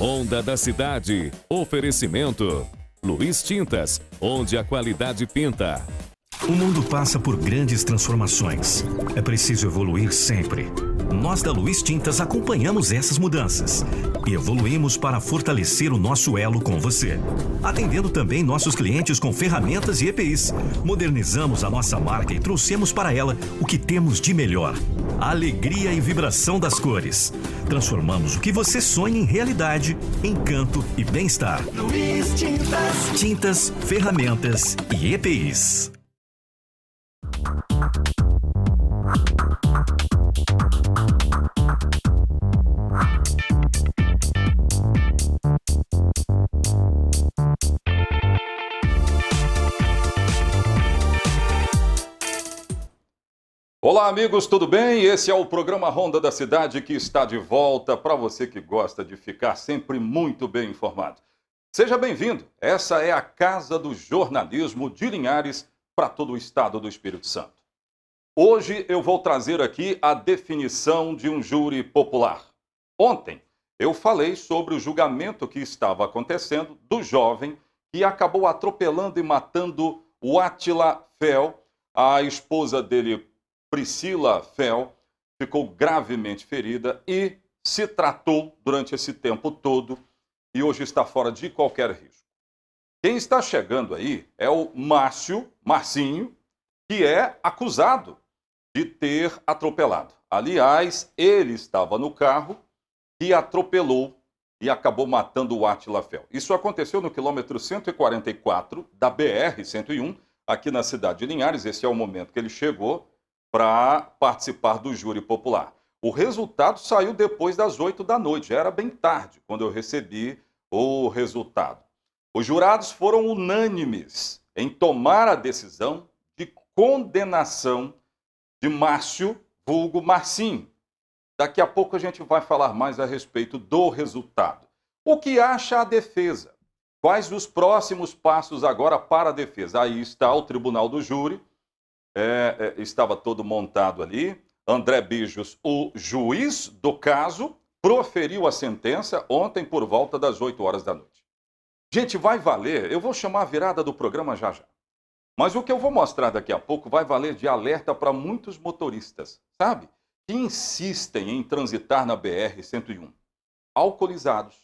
Ronda da Cidade. Oferecimento. Luiz Tintas, onde a qualidade pinta. O mundo passa por grandes transformações. É preciso evoluir sempre. Nós da Luiz Tintas acompanhamos essas mudanças e evoluímos para fortalecer o nosso elo com você, atendendo também nossos clientes com ferramentas e EPIs. Modernizamos a nossa marca e trouxemos para ela o que temos de melhor: a alegria e vibração das cores. Transformamos o que você sonha em realidade, encanto e bem-estar. Luiz Tintas. Tintas, ferramentas e EPIs. Olá, amigos, tudo bem? Esse é o programa Ronda da Cidade, que está de volta para você que gosta de ficar sempre muito bem informado. Seja bem-vindo. Essa é a Casa do Jornalismo de Linhares para todo o estado do Espírito Santo. Hoje eu vou trazer aqui a definição de um júri popular. Ontem eu falei sobre o julgamento que estava acontecendo do jovem que acabou atropelando e matando o Átila Fel. A esposa dele, Priscila Fel, ficou gravemente ferida e se tratou durante esse tempo todo e hoje está fora de qualquer risco. Quem está chegando aí é o Marcinho, que é acusado de ter atropelado. Aliás, ele estava no carro e atropelou e acabou matando o Átila Fel. Isso aconteceu no quilômetro 144 da BR-101, aqui na cidade de Linhares. Esse é o momento que ele chegou para participar do júri popular. O resultado saiu depois das 8 da noite, já era bem tarde quando eu recebi o resultado. Os jurados foram unânimes em tomar a decisão de condenação de Márcio, vulgo Marcinho. Daqui a pouco a gente vai falar mais a respeito do resultado. O que acha a defesa? Quais os próximos passos agora para a defesa? Aí está o tribunal do júri. Estava todo montado ali. André Bijos, o juiz do caso, proferiu a sentença ontem por volta das 8 horas da noite. Gente, vai valer, eu vou chamar a virada do programa já já. Mas o que eu vou mostrar daqui a pouco vai valer de alerta para muitos motoristas, sabe? Que insistem em transitar na BR-101. Alcoolizados,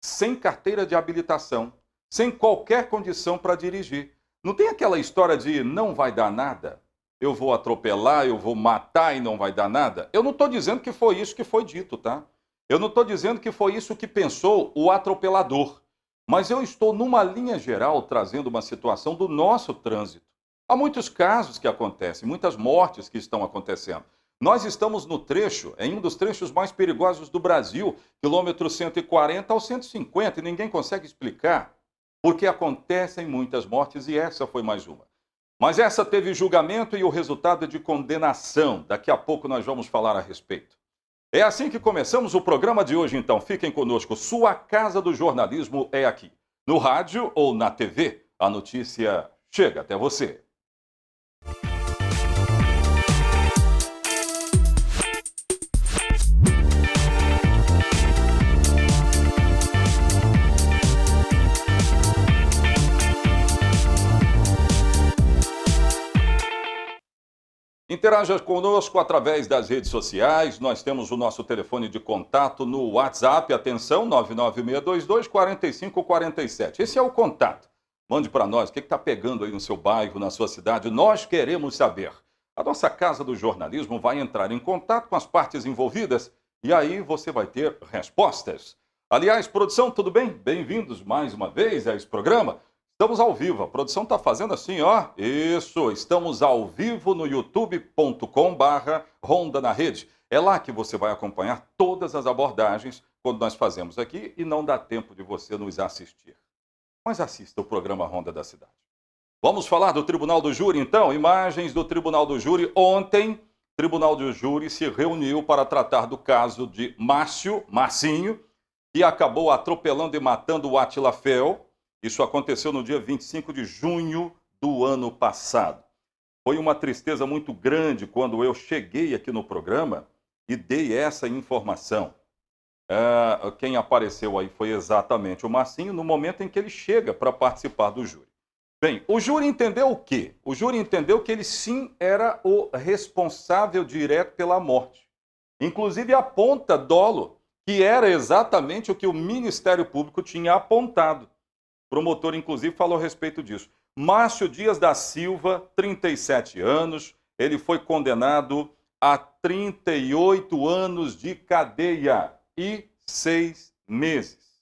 sem carteira de habilitação, sem qualquer condição para dirigir. Não tem aquela história de não vai dar nada, eu vou atropelar, eu vou matar e não vai dar nada? Eu não estou dizendo que foi isso que foi dito, tá? Eu não estou dizendo que foi isso que pensou o atropelador. Mas eu estou, numa linha geral, trazendo uma situação do nosso trânsito. Há muitos casos que acontecem, muitas mortes que estão acontecendo. Nós estamos no trecho, em um dos trechos mais perigosos do Brasil, quilômetro 140 ao 150, e ninguém consegue explicar porque acontecem muitas mortes, e essa foi mais uma. Mas essa teve julgamento e o resultado é de condenação. Daqui a pouco nós vamos falar a respeito. É assim que começamos o programa de hoje, então. Fiquem conosco. Sua Casa do Jornalismo é aqui. No rádio ou na TV, a notícia chega até você. Interaja conosco através das redes sociais. Nós temos o nosso telefone de contato no WhatsApp. Atenção, 99622-4547. Esse é o contato. Mande para nós o que está pegando aí no seu bairro, na sua cidade. Nós queremos saber. A nossa Casa do Jornalismo vai entrar em contato com as partes envolvidas e aí você vai ter respostas. Aliás, produção, tudo bem? Bem-vindos mais uma vez a esse programa. Estamos ao vivo, a produção está fazendo assim, ó. Isso, estamos ao vivo no youtube.com/Ronda na Rede. É lá que você vai acompanhar todas as abordagens quando nós fazemos aqui e não dá tempo de você nos assistir. Mas assista o programa Ronda da Cidade. Vamos falar do Tribunal do Júri, então? Imagens do Tribunal do Júri. Ontem, o Tribunal do Júri se reuniu para tratar do caso de Marcinho, que acabou atropelando e matando o Átila Fel. Isso aconteceu no dia 25 de junho do ano passado. Foi uma tristeza muito grande quando eu cheguei aqui no programa e dei essa informação. Quem apareceu aí foi exatamente o Marcinho, no momento em que ele chega para participar do júri. Bem, o júri entendeu o quê? O júri entendeu que ele sim era o responsável direto pela morte. Inclusive aponta dolo, que era exatamente o que o Ministério Público tinha apontado. O promotor, inclusive, falou a respeito disso. Márcio Dias da Silva, 37 anos, ele foi condenado a 38 anos de cadeia e 6 meses.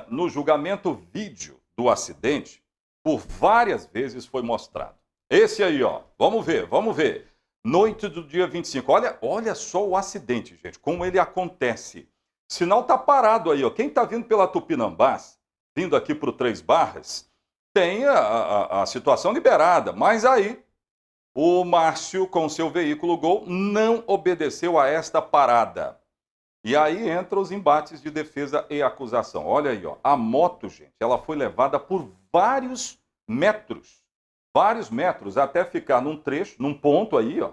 No julgamento, vídeo do acidente, por várias vezes foi mostrado. Esse aí, ó, vamos ver. Noite do dia 25. Olha só o acidente, gente, como ele acontece. Sinal tá parado aí, ó. Quem tá vindo pela Tupinambás, vindo aqui para o Três Barras, tem a situação liberada, mas aí o Márcio, com seu veículo Gol, não obedeceu a esta parada. E aí entram os embates de defesa e acusação. Olha aí, ó, a moto, gente, ela foi levada por vários metros, até ficar num trecho, num ponto aí, ó.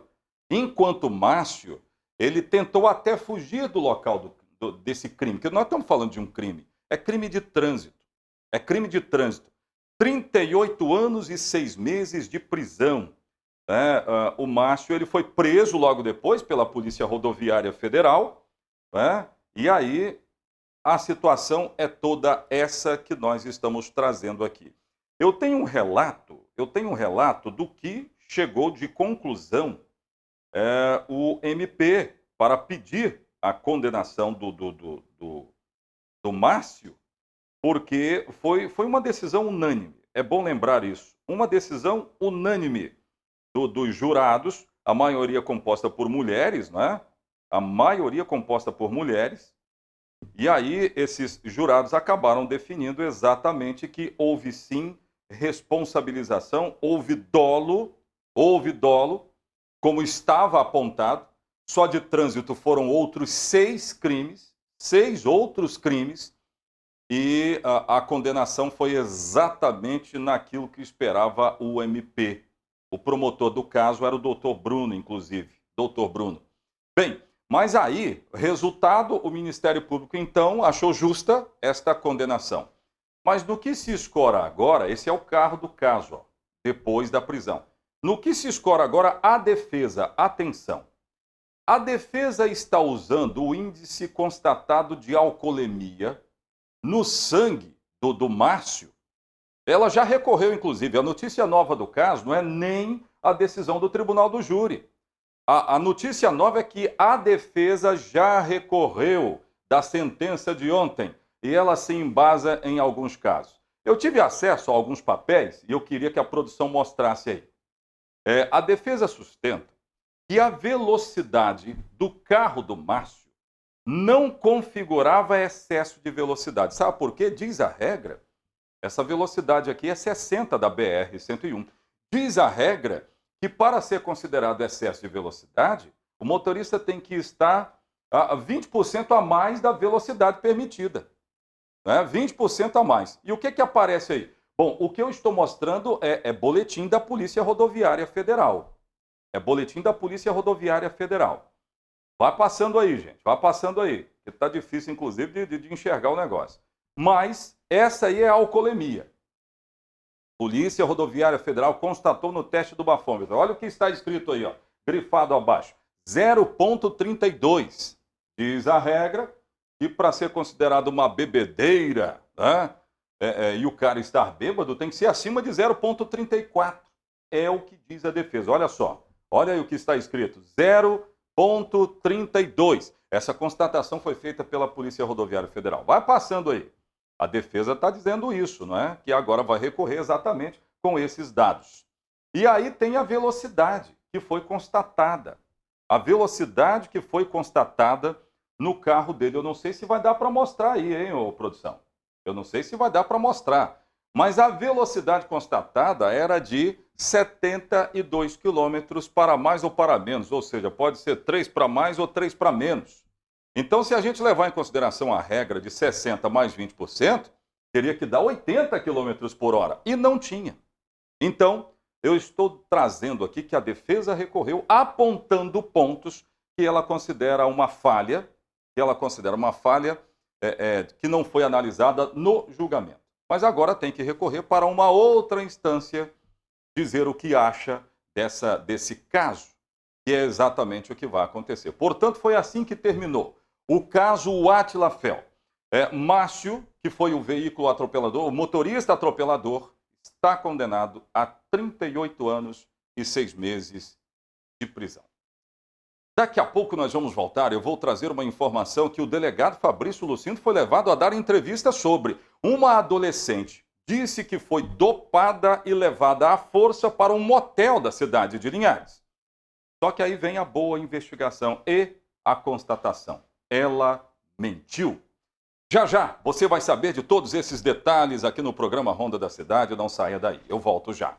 Enquanto o Márcio, ele tentou até fugir do local desse crime, porque nós estamos falando de um crime, é crime de trânsito. 38 anos e 6 meses de prisão. O Márcio, ele foi preso logo depois pela Polícia Rodoviária Federal, e aí a situação é toda essa que nós estamos trazendo aqui. Eu tenho um relato do que chegou de conclusão o MP para pedir a condenação do Márcio, porque foi uma decisão unânime. É bom lembrar isso. Uma decisão unânime dos jurados, a maioria composta por mulheres, né? A maioria composta por mulheres. E aí esses jurados acabaram definindo exatamente que houve sim responsabilização, houve dolo, como estava apontado. Só de trânsito foram outros 6 outros crimes, e a condenação foi exatamente naquilo que esperava o MP. O promotor do caso era o doutor Bruno, inclusive. Doutor Bruno. Bem, mas aí, resultado, o Ministério Público, então, achou justa esta condenação. Mas no que se escora agora, esse é o carro do caso, ó, depois da prisão. No que se escora agora, a defesa, atenção. A defesa está usando o índice constatado de alcoolemia no sangue do Márcio. Ela já recorreu, inclusive. A notícia nova do caso não é nem a decisão do tribunal do júri. A notícia nova é que a defesa já recorreu da sentença de ontem e ela se embasa em alguns casos. Eu tive acesso a alguns papéis e eu queria que a produção mostrasse aí. A defesa sustenta que a velocidade do carro do Márcio não configurava excesso de velocidade. Sabe por quê? Diz a regra, essa velocidade aqui é 60 da BR-101. Diz a regra que para ser considerado excesso de velocidade, o motorista tem que estar a 20% a mais da velocidade permitida. 20% a mais. E o que aparece aí? Bom, o que eu estou mostrando é boletim da Polícia Rodoviária Federal. É boletim da Polícia Rodoviária Federal. Vai passando aí, gente. Vai passando aí. Está difícil, inclusive, de enxergar o negócio. Mas essa aí é a alcoolemia. Polícia Rodoviária Federal constatou no teste do bafômetro. Olha o que está escrito aí, ó, grifado abaixo. 0,32. Diz a regra que para ser considerado uma bebedeira, né, e o cara estar bêbado, tem que ser acima de 0,34. É o que diz a defesa. Olha só. Olha aí o que está escrito. 0,32. Essa constatação foi feita pela Polícia Rodoviária Federal. Vai passando aí. A defesa está dizendo isso, não é? Que agora vai recorrer exatamente com esses dados. E aí tem a velocidade que foi constatada. A velocidade que foi constatada no carro dele. Eu não sei se vai dar para mostrar aí, hein, ô produção? Eu não sei se vai dar para mostrar. Mas a velocidade constatada era de 72 quilômetros para mais ou para menos. Ou seja, pode ser 3 para mais ou 3 para menos. Então, se a gente levar em consideração a regra de 60 mais 20%, teria que dar 80 km por hora. E não tinha. Então, eu estou trazendo aqui que a defesa recorreu apontando pontos que ela considera uma falha que ela considera uma falha que não foi analisada no julgamento. Mas agora tem que recorrer para uma outra instância dizer o que acha desse caso, que é exatamente o que vai acontecer. Portanto, foi assim que terminou o caso Átila Fel. Márcio, que foi o veículo atropelador, o motorista atropelador, está condenado a 38 anos e 6 meses de prisão. Daqui a pouco nós vamos voltar, eu vou trazer uma informação que o delegado Fabrício Lucindo foi levado a dar entrevista sobre. Uma adolescente disse que foi dopada e levada à força para um motel da cidade de Linhares. Só que aí vem a boa investigação e a constatação. Ela mentiu. Já já, você vai saber de todos esses detalhes aqui no programa Ronda da Cidade. Não saia daí, eu volto já.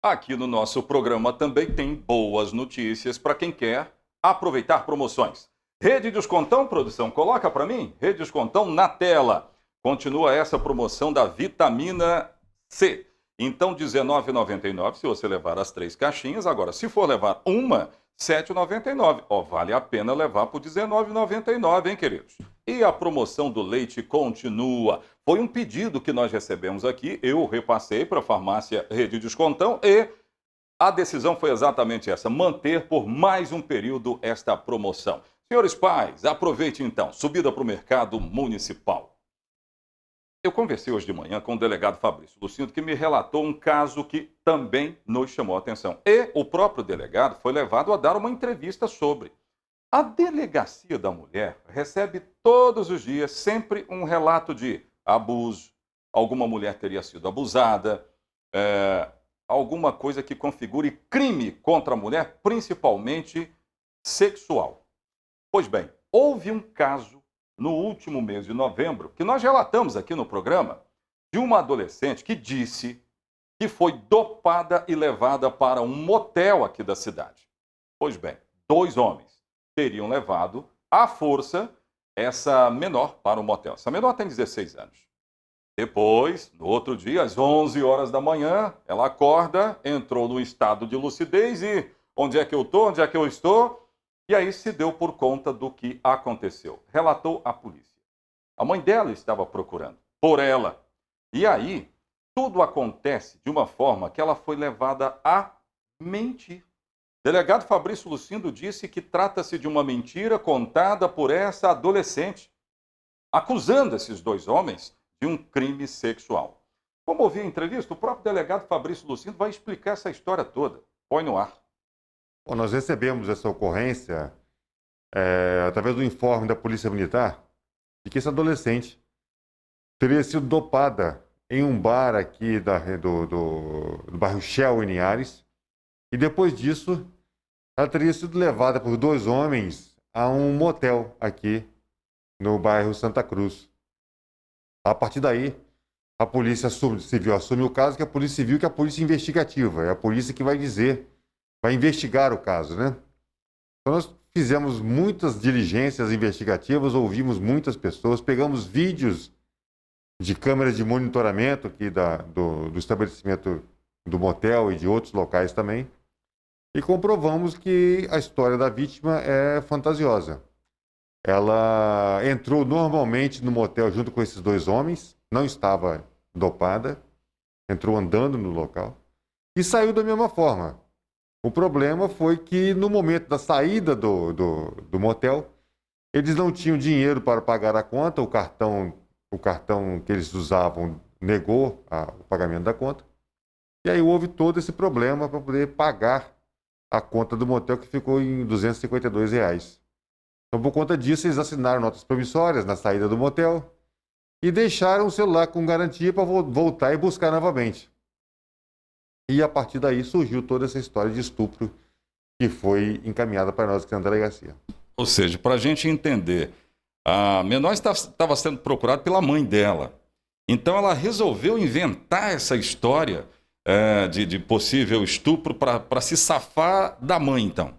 Aqui no nosso programa também tem boas notícias para quem quer aproveitar promoções. Rede Descontão, produção, coloca para mim. Rede Descontão na tela. Continua essa promoção da vitamina C. Então, R$19,99 se você levar as 3 caixinhas. Agora, se for levar uma, R$7,99. Vale a pena levar por R$19,99, hein, queridos? E a promoção do leite continua. Foi um pedido que nós recebemos aqui, eu repassei para a farmácia Rede Descontão e a decisão foi exatamente essa, manter por mais um período esta promoção. Senhores pais, aproveite então, subida para o mercado municipal. Eu conversei hoje de manhã com o delegado Fabrício Lucindo, que me relatou um caso que também nos chamou a atenção. E o próprio delegado foi levado a dar uma entrevista sobre. A Delegacia da Mulher recebe todos os dias sempre um relato de abuso, alguma mulher teria sido abusada, alguma coisa que configure crime contra a mulher, principalmente sexual. Pois bem, houve um caso no último mês de novembro, que nós relatamos aqui no programa, de uma adolescente que disse que foi dopada e levada para um motel aqui da cidade. Pois bem, 2 homens teriam levado à força essa menor para o motel. Essa menor tem 16 anos. Depois, no outro dia, às 11 horas da manhã, ela acorda, entrou no estado de lucidez e onde é que eu estou, onde é que eu estou? E aí se deu por conta do que aconteceu. Relatou à polícia. A mãe dela estava procurando por ela. E aí, tudo acontece de uma forma que ela foi levada a mentir. O delegado Fabrício Lucindo disse que trata-se de uma mentira contada por essa adolescente, acusando esses 2 homens de um crime sexual. Como ouvi a entrevista, o próprio delegado Fabrício Lucindo vai explicar essa história toda. Põe no ar. Bom, nós recebemos essa ocorrência através do informe da Polícia Militar de que essa adolescente teria sido dopada em um bar aqui do bairro Shell, em Linhares, e depois disso ela teria sido levada por 2 homens a um motel aqui no bairro Santa Cruz. A partir daí, a Polícia Civil assume o caso, que a Polícia Civil, que é a Polícia Investigativa, é a polícia que vai investigar o caso, né? Então nós fizemos muitas diligências investigativas, ouvimos muitas pessoas, pegamos vídeos de câmeras de monitoramento aqui do estabelecimento do motel e de outros locais também, e comprovamos que a história da vítima é fantasiosa. Ela entrou normalmente no motel junto com esses 2 homens, não estava dopada, entrou andando no local e saiu da mesma forma. O problema foi que no momento da saída do motel, eles não tinham dinheiro para pagar a conta, o cartão que eles usavam negou o pagamento da conta, e aí houve todo esse problema para poder pagar a conta do motel, que ficou em R$252. Então, por conta disso, eles assinaram notas promissórias na saída do motel e deixaram o celular com garantia para voltar e buscar novamente. E a partir daí surgiu toda essa história de estupro que foi encaminhada para nós aqui na delegacia. Ou seja, para a gente entender, a menor estava sendo procurada pela mãe dela. Então ela resolveu inventar essa história de possível estupro para se safar da mãe, então.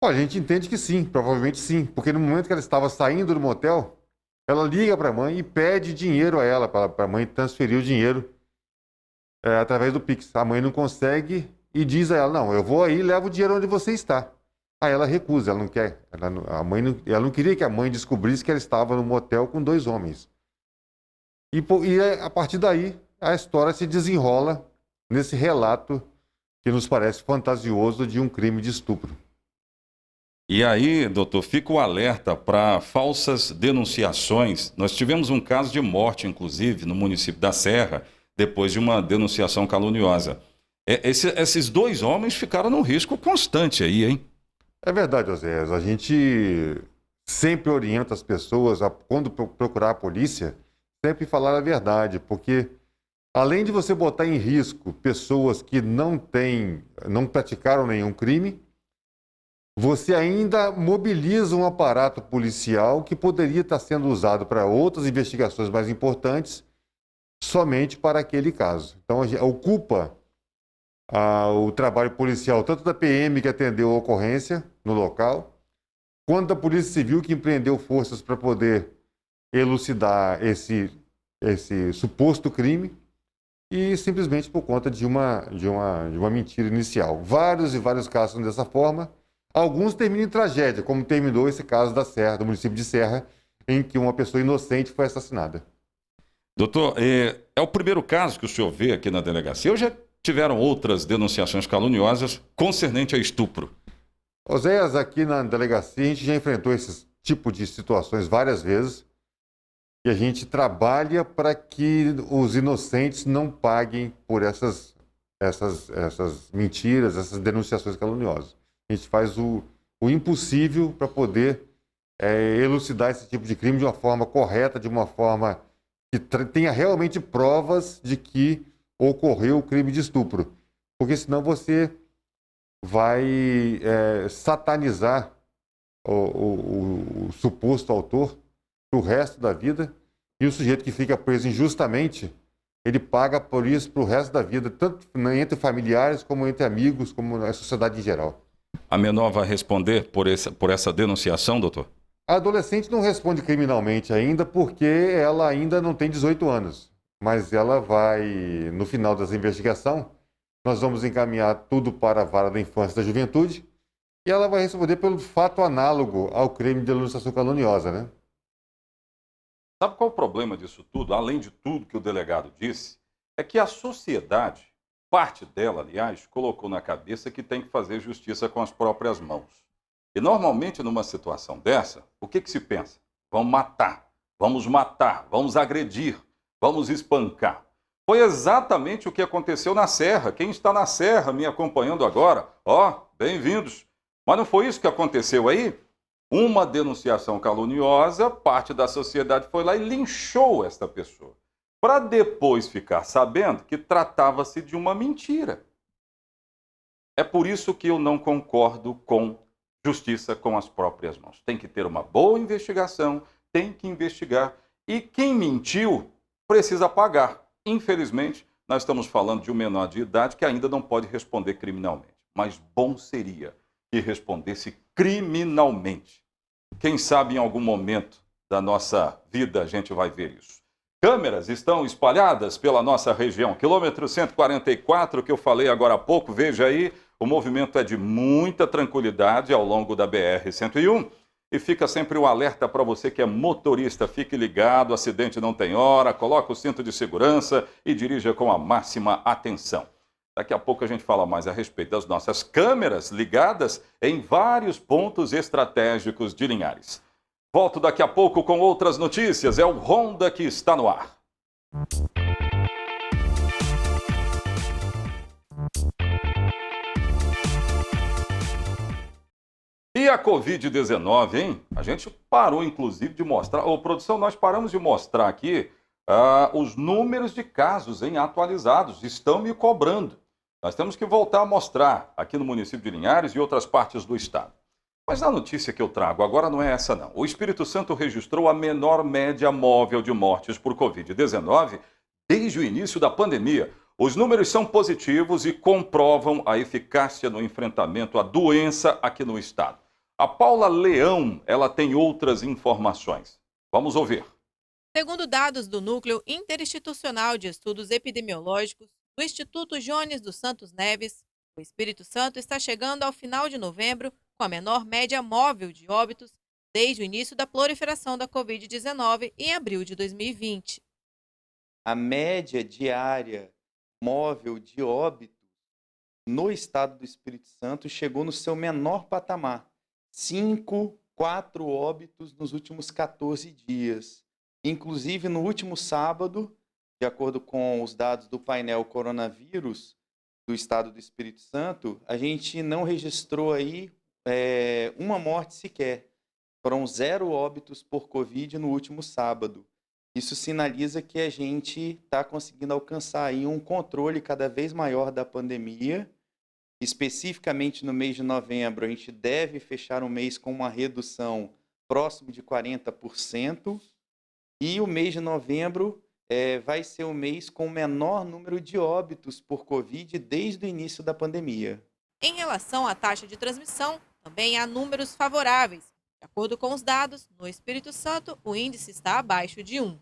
A gente entende que sim, provavelmente sim, porque no momento que ela estava saindo do motel, ela liga para a mãe e pede dinheiro a ela, para a mãe transferir o dinheiro através do Pix. A mãe não consegue e diz a ela, não, eu vou aí e levo o dinheiro onde você está. Aí ela recusa, ela não quer. Ela não queria que a mãe descobrisse que ela estava no motel com 2 homens. A partir daí, a história se desenrola nesse relato que nos parece fantasioso de um crime de estupro. E aí, doutor, fica o alerta para falsas denunciações. Nós tivemos um caso de morte, inclusive, no município da Serra, depois de uma denunciação caluniosa. Esses 2 homens ficaram num risco constante aí, hein? É verdade, Oséias. A gente sempre orienta as pessoas, quando procurar a polícia, sempre falar a verdade, porque além de você botar em risco pessoas que não praticaram nenhum crime, você ainda mobiliza um aparato policial que poderia estar sendo usado para outras investigações mais importantes, somente para aquele caso. Então, ocupa o trabalho policial, tanto da PM que atendeu a ocorrência no local, quanto da Polícia Civil que empreendeu forças para poder elucidar esse suposto crime, e simplesmente por conta de uma mentira inicial. Vários e vários casos são dessa forma. Alguns terminam em tragédia, como terminou esse caso da Serra, do município de Serra, em que uma pessoa inocente foi assassinada. Doutor, é o primeiro caso que o senhor vê aqui na delegacia, ou já tiveram outras denunciações caluniosas concernente a estupro? Oséias, aqui na delegacia, a gente já enfrentou esse tipo de situações várias vezes, e a gente trabalha para que os inocentes não paguem por essas mentiras, essas denunciações caluniosas. A gente faz o impossível para poder elucidar esse tipo de crime de uma forma correta, de uma forma que tenha realmente provas de que ocorreu o crime de estupro. Porque senão você vai satanizar o suposto autor para o resto da vida, e o sujeito que fica preso injustamente, ele paga por isso para o resto da vida, tanto entre familiares, como entre amigos, como na sociedade em geral. A menor vai responder por essa denunciação, doutor? A adolescente não responde criminalmente ainda, porque ela ainda não tem 18 anos. Mas ela vai, no final dessa investigação, nós vamos encaminhar tudo para a Vara da Infância e da Juventude, e ela vai responder pelo fato análogo ao crime de denunciação caluniosa, né? Sabe qual é o problema disso tudo? Além de tudo que o delegado disse, é que a sociedade, parte dela, aliás, colocou na cabeça que tem que fazer justiça com as próprias mãos. E normalmente, numa situação dessa, o que se pensa? Vamos matar, vamos agredir, vamos espancar. Foi exatamente o que aconteceu na Serra. Quem está na Serra me acompanhando agora, bem-vindos. Mas não foi isso que aconteceu aí? Uma denunciação caluniosa, parte da sociedade foi lá e linchou esta pessoa, para depois ficar sabendo que tratava-se de uma mentira. É por isso que eu não concordo com justiça com as próprias mãos. Tem que ter uma boa investigação, tem que investigar, e quem mentiu precisa pagar. Infelizmente, nós estamos falando de um menor de idade que ainda não pode responder criminalmente, mas bom seria que respondesse criminalmente. Quem sabe em algum momento da nossa vida a gente vai ver isso. Câmeras estão espalhadas pela nossa região. Quilômetro 144, que eu falei agora há pouco, veja aí, o movimento é de muita tranquilidade ao longo da BR-101. E fica sempre um alerta para você que é motorista, fique ligado, acidente não tem hora, coloque o cinto de segurança e dirija com a máxima atenção. Daqui a pouco a gente fala mais a respeito das nossas câmeras ligadas em vários pontos estratégicos de Linhares. Volto daqui a pouco com outras notícias, é o Ronda que está no ar. E a Covid-19, hein? A gente parou, inclusive, de mostrar... produção, nós paramos de mostrar aqui os números de casos atualizados. Estão me cobrando. Nós temos que voltar a mostrar aqui no município de Linhares e outras partes do estado. Mas a notícia que eu trago agora não é essa, não. O Espírito Santo registrou a menor média móvel de mortes por Covid-19 desde o início da pandemia. Os números são positivos e comprovam a eficácia no enfrentamento à doença aqui no estado. A Paula Leão, ela tem outras informações. Vamos ouvir. Segundo dados do Núcleo Interinstitucional de Estudos Epidemiológicos, do Instituto Jones dos Santos Neves, o Espírito Santo está chegando ao final de novembro com a menor média móvel de óbitos desde o início da proliferação da Covid-19 em abril de 2020. A média diária móvel de óbitos no estado do Espírito Santo chegou no seu menor patamar, 4 óbitos nos últimos 14 dias. Inclusive, no último sábado, de acordo com os dados do painel coronavírus do estado do Espírito Santo, a gente não registrou aí uma morte sequer. Foram 0 óbitos por Covid no último sábado. Isso sinaliza que a gente está conseguindo alcançar aí um controle cada vez maior da pandemia. Especificamente no mês de novembro, a gente deve fechar um mês com uma redução próximo de 40%. E o mês de novembro vai ser o mês com o menor número de óbitos por Covid desde o início da pandemia. Em relação à taxa de transmissão, também há números favoráveis. De acordo com os dados, no Espírito Santo, o índice está abaixo de 1.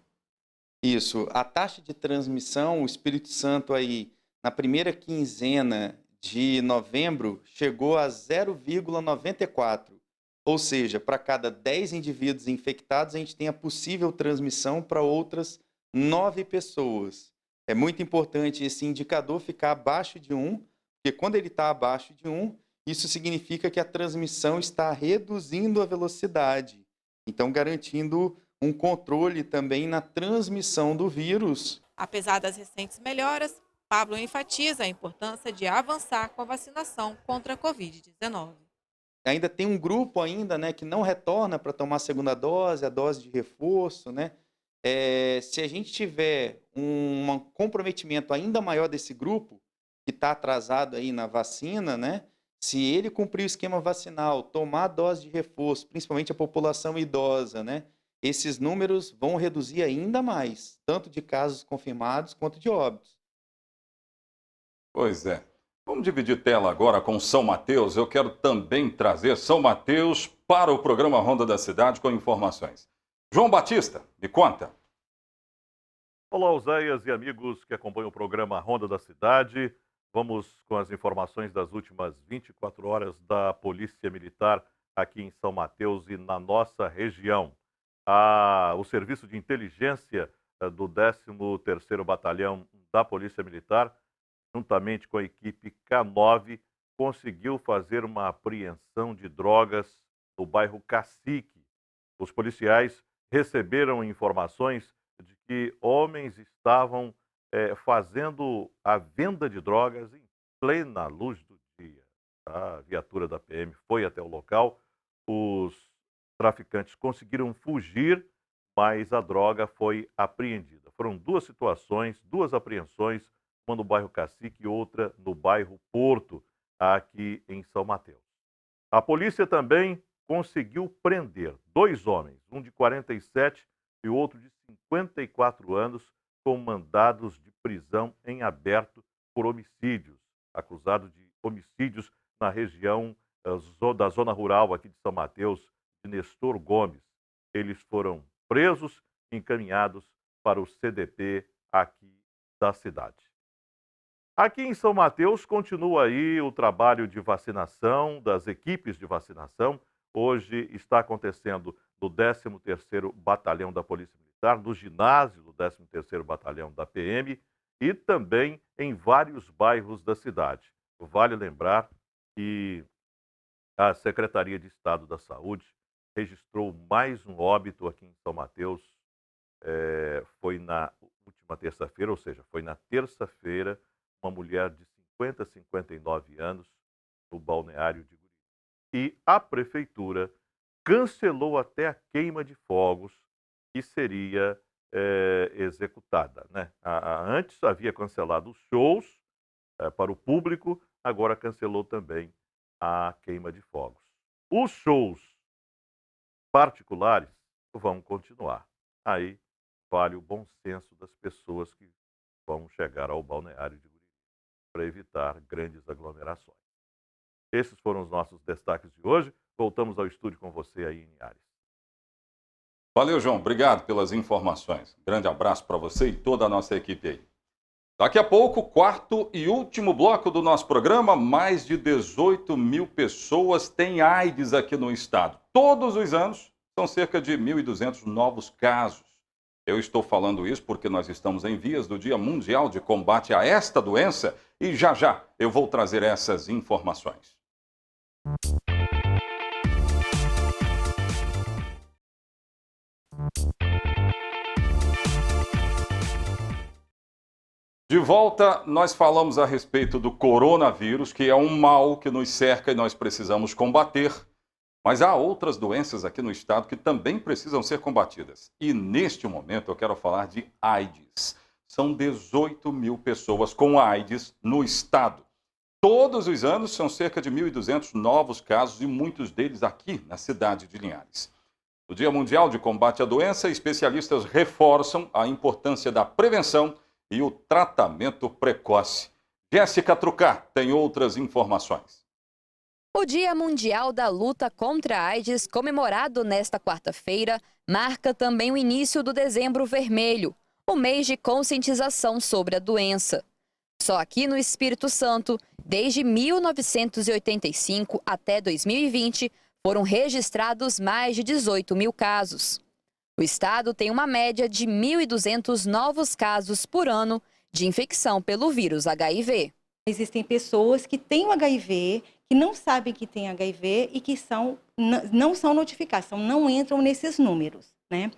Isso, a taxa de transmissão, o Espírito Santo aí, na primeira quinzena de novembro, chegou a 0,94. Ou seja, para cada 10 indivíduos infectados, a gente tem a possível transmissão para outras 9 pessoas. É muito importante esse indicador ficar abaixo de 1, porque quando ele está abaixo de 1, isso significa que a transmissão está reduzindo a velocidade, então garantindo um controle também na transmissão do vírus. Apesar das recentes melhoras, Pablo enfatiza a importância de avançar com a vacinação contra a Covid-19. Ainda tem um grupo que não retorna para tomar a segunda dose, a dose de reforço, se a gente tiver um comprometimento ainda maior desse grupo, que está atrasado aí na vacina, se ele cumprir o esquema vacinal, tomar a dose de reforço, principalmente a população idosa, esses números vão reduzir ainda mais, tanto de casos confirmados quanto de óbitos. Pois é. Vamos dividir tela agora com São Mateus. Eu quero também trazer São Mateus para o programa Ronda da Cidade com informações. João Batista, me conta. Olá, Oséias e amigos que acompanham o programa Ronda da Cidade. Vamos com as informações das últimas 24 horas da Polícia Militar aqui em São Mateus e na nossa região. O Serviço de Inteligência do 13º Batalhão da Polícia Militar, juntamente com a equipe K9, conseguiu fazer uma apreensão de drogas no bairro Cacique. Os policiais receberam informações de que homens estavam fazendo a venda de drogas em plena luz do dia. A viatura da PM foi até o local, os traficantes conseguiram fugir, mas a droga foi apreendida. Foram 2 situações, 2 apreensões, uma no bairro Cacique e outra no bairro Porto, aqui em São Mateus. A polícia também conseguiu prender 2 homens, um de 47 e o outro de 54 anos, com mandados de prisão em aberto por homicídios, acusados de homicídios na região da zona rural aqui de São Mateus, de Nestor Gomes. Eles foram presos e encaminhados para o CDP aqui da cidade. Aqui em São Mateus continua aí o trabalho de vacinação, das equipes de vacinação. Hoje está acontecendo no 13º Batalhão da Polícia Militar, no ginásio do 13º Batalhão da PM e também em vários bairros da cidade. Vale lembrar que a Secretaria de Estado da Saúde registrou mais um óbito aqui em São Mateus. Foi na última terça-feira, ou seja, foi na terça-feira, uma mulher de 59 anos no balneário de Guriri. E a prefeitura cancelou até a queima de fogos que seria executada. Antes havia cancelado os shows para o público, agora cancelou também a queima de fogos. Os shows particulares vão continuar. Aí vale o bom senso das pessoas que vão chegar ao balneário de Guriri para evitar grandes aglomerações. Esses foram os nossos destaques de hoje. Voltamos ao estúdio com você aí em Ares. Valeu, João. Obrigado pelas informações. Grande abraço para você e toda a nossa equipe aí. Daqui a pouco, quarto e último bloco do nosso programa, mais de 18 mil pessoas têm AIDS aqui no estado. Todos os anos, são cerca de 1.200 novos casos. Eu estou falando isso porque nós estamos em vias do Dia Mundial de Combate a esta doença e já eu vou trazer essas informações. De volta, nós falamos a respeito do coronavírus, que é um mal que nos cerca e nós precisamos combater. Mas há outras doenças aqui no estado que também precisam ser combatidas. E neste momento eu quero falar de AIDS. São 18 mil pessoas com AIDS no estado. Todos os anos são cerca de 1.200 novos casos e muitos deles aqui na cidade de Linhares. No Dia Mundial de Combate à Doença, especialistas reforçam a importância da prevenção e o tratamento precoce. Jéssica Trucá tem outras informações. O Dia Mundial da Luta contra a AIDS, comemorado nesta quarta-feira, marca também o início do Dezembro Vermelho, o mês de conscientização sobre a doença. Só aqui no Espírito Santo, desde 1985 até 2020, foram registrados mais de 18 mil casos. O estado tem uma média de 1.200 novos casos por ano de infecção pelo vírus HIV. Existem pessoas que têm o HIV, que não sabem que têm HIV e que não são notificadas, não entram nesses números, né?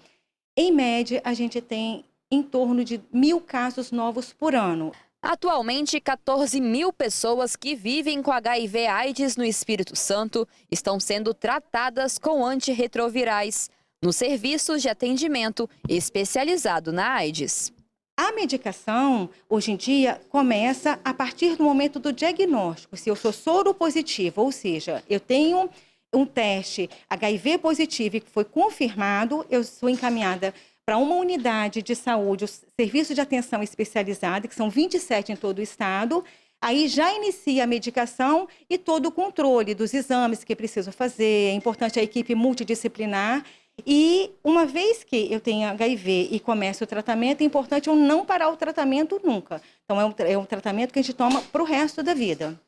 Em média, a gente tem em torno de 1.000 casos novos por ano. Atualmente, 14 mil pessoas que vivem com HIV/AIDS no Espírito Santo estão sendo tratadas com antirretrovirais nos serviços de atendimento especializado na AIDS. A medicação, hoje em dia, começa a partir do momento do diagnóstico. Se eu sou soro positivo, ou seja, eu tenho um teste HIV positivo que foi confirmado, eu sou encaminhada para uma unidade de saúde, o serviço de atenção especializada, que são 27 em todo o estado. Aí já inicia a medicação e todo o controle dos exames que é preciso fazer. É importante a equipe multidisciplinar. E uma vez que eu tenho HIV e começo o tratamento, é importante eu não parar o tratamento nunca. Então é um tratamento que a gente toma para o resto da vida.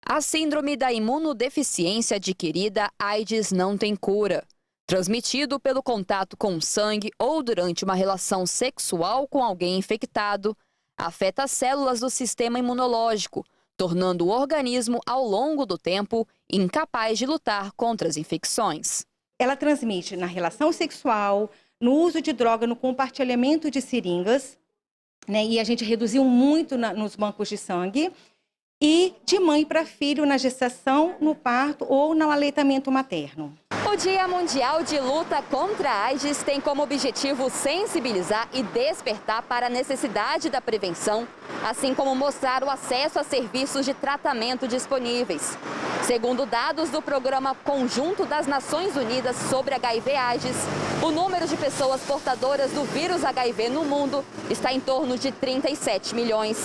A síndrome da imunodeficiência adquirida, AIDS, não tem cura. Transmitido pelo contato com sangue ou durante uma relação sexual com alguém infectado, afeta as células do sistema imunológico, tornando o organismo, ao longo do tempo, incapaz de lutar contra as infecções. Ela transmite na relação sexual, no uso de droga, no compartilhamento de seringas, né? E a gente reduziu muito nos bancos de sangue, e de mãe para filho na gestação, no parto ou no aleitamento materno. O Dia Mundial de Luta contra a AIDS tem como objetivo sensibilizar e despertar para a necessidade da prevenção, assim como mostrar o acesso a serviços de tratamento disponíveis. Segundo dados do Programa Conjunto das Nações Unidas sobre HIV/AIDS, o número de pessoas portadoras do vírus HIV no mundo está em torno de 37 milhões.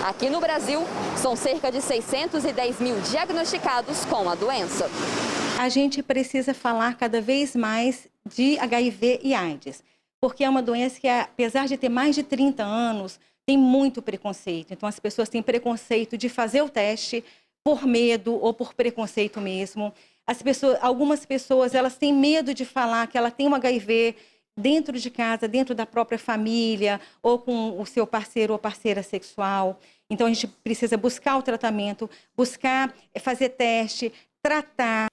Aqui no Brasil, são cerca de 610 mil diagnosticados com a doença. A gente precisa falar cada vez mais de HIV e AIDS, porque é uma doença que, apesar de ter mais de 30 anos, tem muito preconceito. Então, as pessoas têm preconceito de fazer o teste por medo ou por preconceito mesmo. Algumas pessoas, elas têm medo de falar que ela tem um HIV dentro de casa, dentro da própria família, ou com o seu parceiro ou parceira sexual. Então, a gente precisa buscar o tratamento, buscar fazer teste, tratar.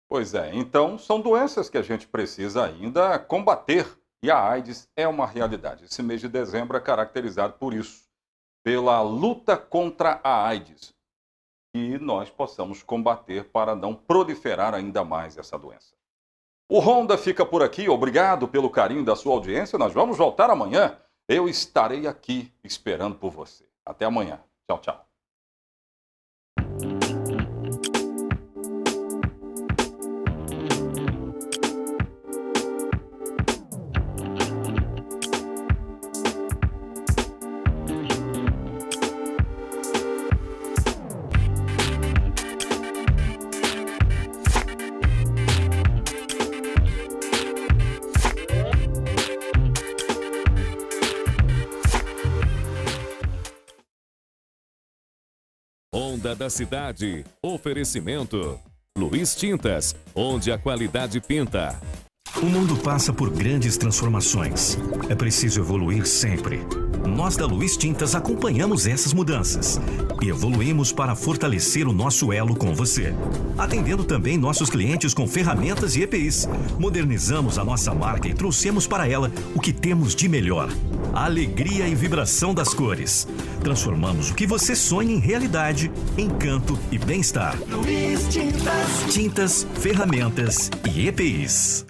Pois é, então são doenças que a gente precisa ainda combater. E a AIDS é uma realidade. Esse mês de dezembro é caracterizado por isso, pela luta contra a AIDS. E nós possamos combater para não proliferar ainda mais essa doença. O Ronda fica por aqui. Obrigado pelo carinho da sua audiência. Nós vamos voltar amanhã. Eu estarei aqui esperando por você. Até amanhã. Tchau, tchau. Honda da Cidade. Oferecimento. Luiz Tintas, onde a qualidade pinta. O mundo passa por grandes transformações. É preciso evoluir sempre. Nós da Luiz Tintas acompanhamos essas mudanças e evoluímos para fortalecer o nosso elo com você, atendendo também nossos clientes com ferramentas e EPIs. Modernizamos a nossa marca e trouxemos para ela o que temos de melhor: a alegria e vibração das cores. Transformamos o que você sonha em realidade, encanto e bem-estar. Luiz Tintas. Tintas, ferramentas e EPIs.